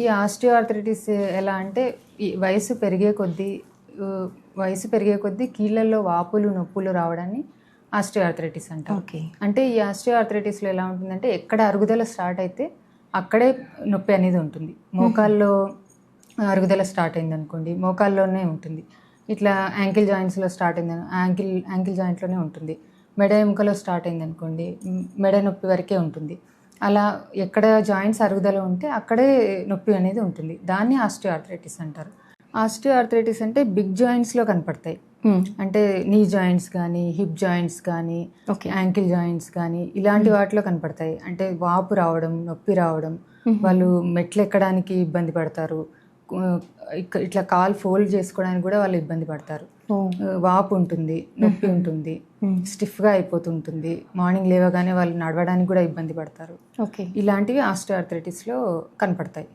ఈ ఆస్టియోఆర్థరైటిస్ ఎలా అంటే ఈ వయసు పెరిగే కొద్దీ కీళ్ళల్లో వాపులు నొప్పులు రావడాన్ని ఆస్టియోఆర్థరైటిస్ అంటారు. అంటే ఈ ఆస్టియోఆర్థరైటిస్లో ఎలా ఉంటుందంటే ఎక్కడ అరుగుదల స్టార్ట్ అయితే అక్కడే నొప్పి అనేది ఉంటుంది. మోకాల్లో అరుగుదల స్టార్ట్ అయింది అనుకోండి, మోకాల్లోనే ఉంటుంది. ఇట్లా యాంకిల్ జాయింట్స్లో స్టార్ట్ అయింది, యాంకిల్ జాయింట్లోనే ఉంటుంది. మెడ ఎముకలో స్టార్ట్ అయింది అనుకోండి, మెడ నొప్పి వరకే ఉంటుంది. అలా ఎక్కడ జాయింట్స్ అరుగుదల ఉంటే అక్కడే నొప్పి అనేది ఉంటుంది. దాన్ని ఆస్టియోఆర్థరైటిస్ అంటారు. ఆస్టియోఆర్థరైటిస్ అంటే బిగ్ జాయింట్స్లో కనపడతాయి. అంటే నీ జాయింట్స్ కానీ, హిప్ జాయింట్స్ కానీ, యాంకిల్ జాయింట్స్ కానీ ఇలాంటి వాటిలో కనపడతాయి. అంటే వాపు రావడం, నొప్పి రావడం, వాళ్ళు మెట్లు ఎక్కడానికి ఇబ్బంది పడతారు, ఇట్లా కాల్ ఫోల్డ్ చేసుకోవడానికి కూడా వాళ్ళు ఇబ్బంది పడతారు. వాపు ఉంటుంది, నొప్పి ఉంటుంది, స్టిఫ్గా అయిపోతుంటుంది. మార్నింగ్ లేవగానే వాళ్ళు నడవడానికి కూడా ఇబ్బంది పడతారు. ఇలాంటివి ఆస్టియోఆర్థరైటిస్లో కనపడతాయి.